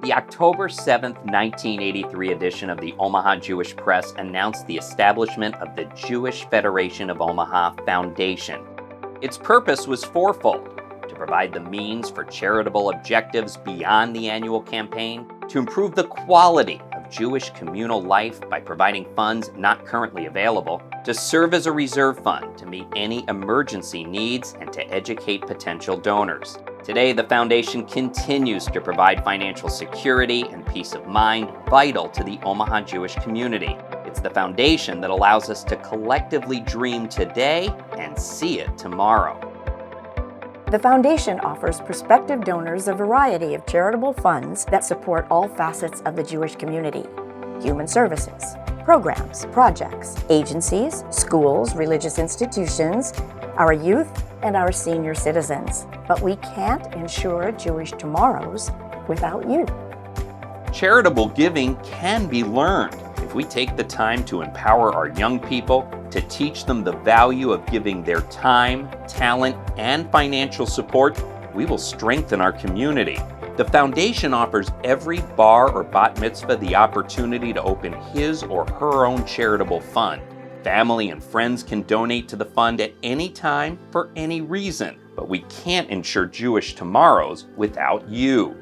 The October 7th, 1983 edition of the Omaha Jewish Press announced the establishment of the Jewish Federation of Omaha Foundation. Its purpose was fourfold: to provide the means for charitable objectives beyond the annual campaign, to improve the quality of Jewish communal life by providing funds not currently available, to serve as a reserve fund to meet any emergency needs, and to educate potential donors. Today, the foundation continues to provide financial security and peace of mind vital to the Omaha Jewish community. It's the foundation that allows us to collectively dream today and see it tomorrow. The foundation offers prospective donors a variety of charitable funds that support all facets of the Jewish community: human services, programs, projects, agencies, schools, religious institutions, our youth, and our senior citizens. But we can't ensure Jewish tomorrows without you. Charitable giving can be learned. If we take the time to empower our young people, to teach them the value of giving their time, talent, and financial support, we will strengthen our community. The foundation offers every bar or bat mitzvah the opportunity to open his or her own charitable fund. Family and friends can donate to the fund at any time for any reason, but we can't ensure Jewish tomorrows without you.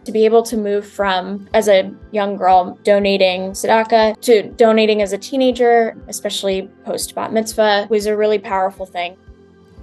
To be able to move from, as a young girl, donating tzedakah to donating as a teenager, especially post bat mitzvah, was a really powerful thing.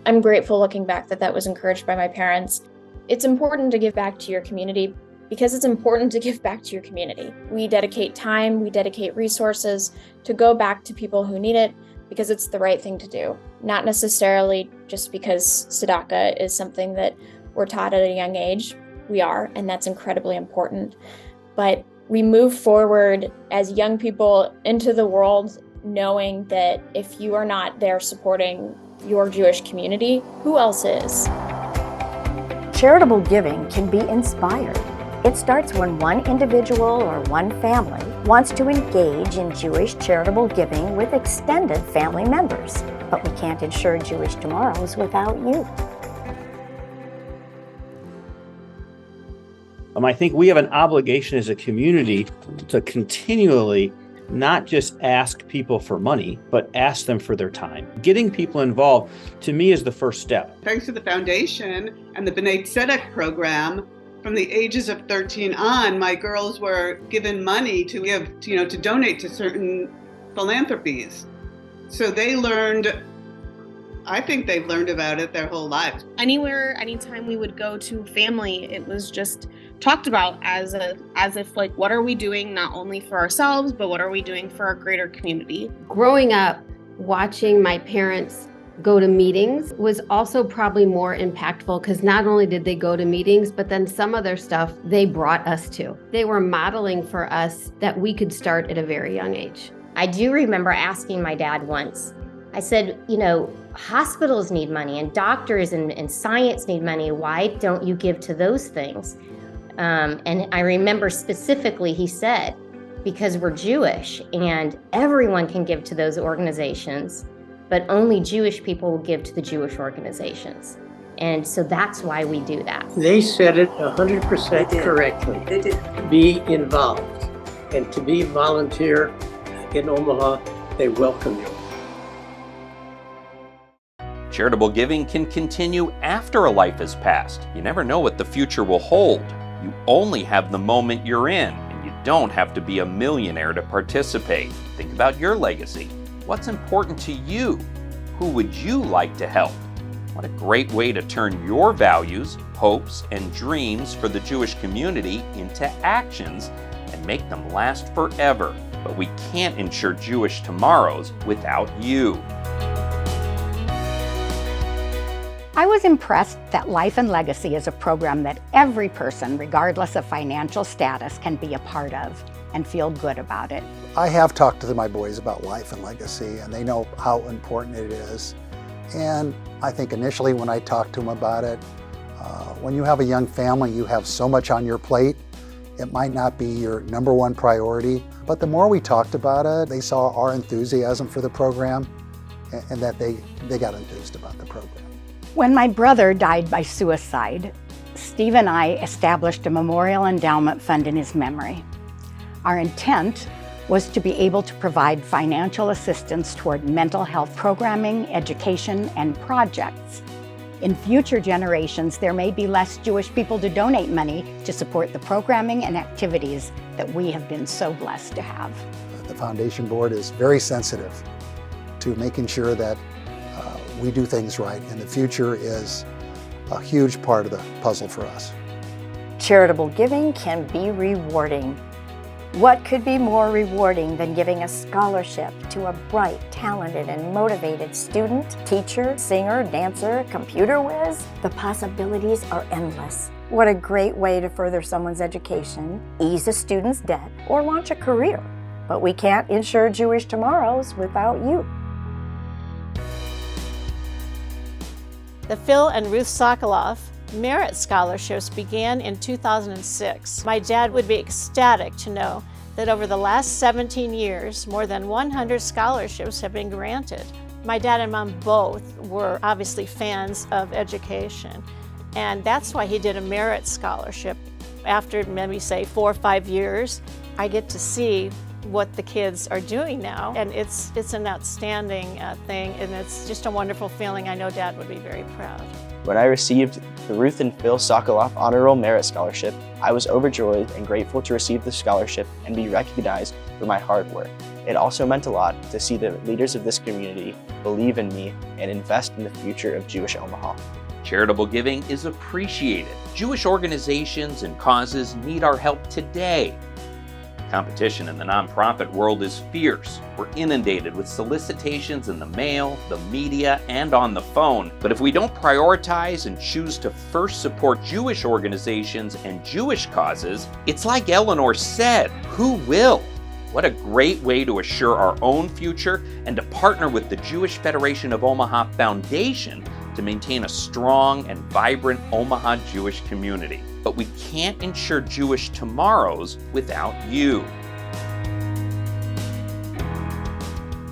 I'm grateful looking back that was encouraged by my parents. It's important to give back to your community because it's important to give back to your community. We dedicate time, we dedicate resources to go back to people who need it because it's the right thing to do. Not necessarily just because tzedakah is something that we're taught at a young age. We are, and that's incredibly important. But we move forward as young people into the world knowing that if you are not there supporting your Jewish community, who else is? Charitable giving can be inspired. It starts when one individual or one family wants to engage in Jewish charitable giving with extended family members. But we can't ensure Jewish tomorrows without you. I think we have an obligation as a community to continually not just ask people for money, but ask them for their time. Getting people involved, to me, is the first step. Thanks to the foundation and the B'nai Tzedek program, from the ages of 13 on, my girls were given money to give, to donate to certain philanthropies. So they learned, I think they've learned about it their whole lives. Anytime we would go to family, it was just talked about as if what are we doing not only for ourselves, but what are we doing for our greater community? Growing up, watching my parents go to meetings was also probably more impactful because not only did they go to meetings, but then some of their stuff they brought us to. They were modeling for us that we could start at a very young age. I do remember asking my dad once, I said, hospitals need money and doctors and science need money. Why don't you give to those things? And I remember specifically he said, because we're Jewish and everyone can give to those organizations, but only Jewish people will give to the Jewish organizations. And so that's why we do that. They said it 100% correctly. They did. Be involved. And to be a volunteer in Omaha, they welcome you. Charitable giving can continue after a life has passed. You never know what the future will hold. You only have the moment you're in, and you don't have to be a millionaire to participate. Think about your legacy. What's important to you? Who would you like to help? What a great way to turn your values, hopes, and dreams for the Jewish community into actions and make them last forever. But we can't ensure Jewish tomorrows without you. I was impressed that Life and Legacy is a program that every person, regardless of financial status, can be a part of and feel good about it. I have talked to my boys about Life and Legacy, and they know how important it is. And I think initially when I talked to them about it, when you have a young family, you have so much on your plate, it might not be your number one priority. But the more we talked about it, they saw our enthusiasm for the program and that they got enthused about the program. When my brother died by suicide, Steve and I established a memorial endowment fund in his memory. Our intent was to be able to provide financial assistance toward mental health programming, education, and projects. In future generations, there may be less Jewish people to donate money to support the programming and activities that we have been so blessed to have. The Foundation Board is very sensitive to making sure that we do things right, and the future is a huge part of the puzzle for us. Charitable giving can be rewarding. What could be more rewarding than giving a scholarship to a bright, talented, and motivated student, teacher, singer, dancer, computer whiz? The possibilities are endless. What a great way to further someone's education, ease a student's debt, or launch a career. But we can't ensure Jewish tomorrows without you. The Phil and Ruth Sokoloff Merit Scholarships began in 2006. My dad would be ecstatic to know that over the last 17 years, more than 100 scholarships have been granted. My dad and mom both were obviously fans of education, and that's why he did a merit scholarship. After maybe say 4 or 5 years, I get to see what the kids are doing now, and it's an outstanding thing, and it's just a wonderful feeling. I know Dad would be very proud. When I received the Ruth and Phil Sokoloff Honor Roll Merit Scholarship, I was overjoyed and grateful to receive the scholarship and be recognized for my hard work. It also meant a lot to see the leaders of this community believe in me and invest in the future of Jewish Omaha. Charitable giving is appreciated. Jewish organizations and causes need our help today. Competition in the nonprofit world is fierce. We're inundated with solicitations in the mail, the media, and on the phone. But if we don't prioritize and choose to first support Jewish organizations and Jewish causes, it's like Eleanor said, who will? What a great way to assure our own future and to partner with the Jewish Federation of Omaha Foundation to maintain a strong and vibrant Omaha Jewish community. But we can't ensure Jewish tomorrows without you.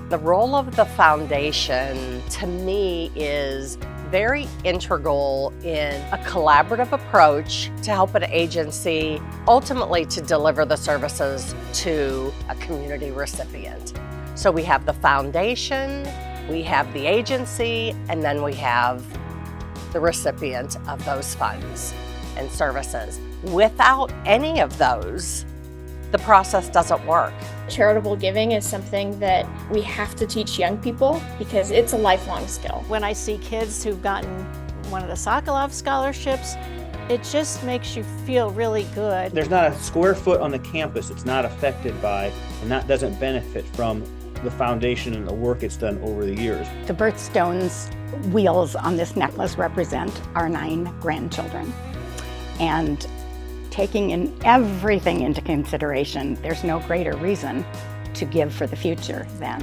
The role of the foundation, to me, is very integral in a collaborative approach to help an agency ultimately to deliver the services to a community recipient. So we have the foundation, we have the agency, and then we have the recipient of those funds and services. Without any of those, the process doesn't work. Charitable giving is something that we have to teach young people because it's a lifelong skill. When I see kids who've gotten one of the Sokoloff scholarships, it just makes you feel really good. There's not a square foot on the campus it's not affected by and that doesn't benefit from the foundation and the work it's done over the years. The birthstones wheels on this necklace represent our 9 grandchildren. And taking in everything into consideration, there's no greater reason to give for the future than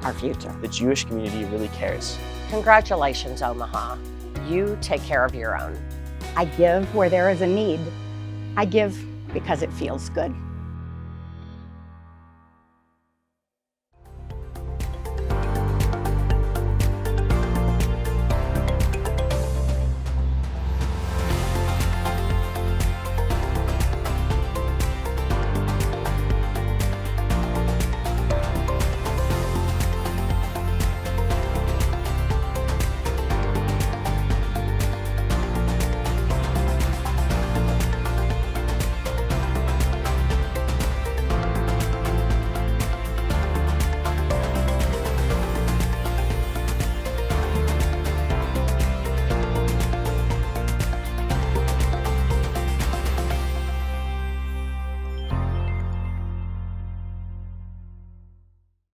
our future. The Jewish community really cares. Congratulations, Omaha. You take care of your own. I give where there is a need. I give because it feels good.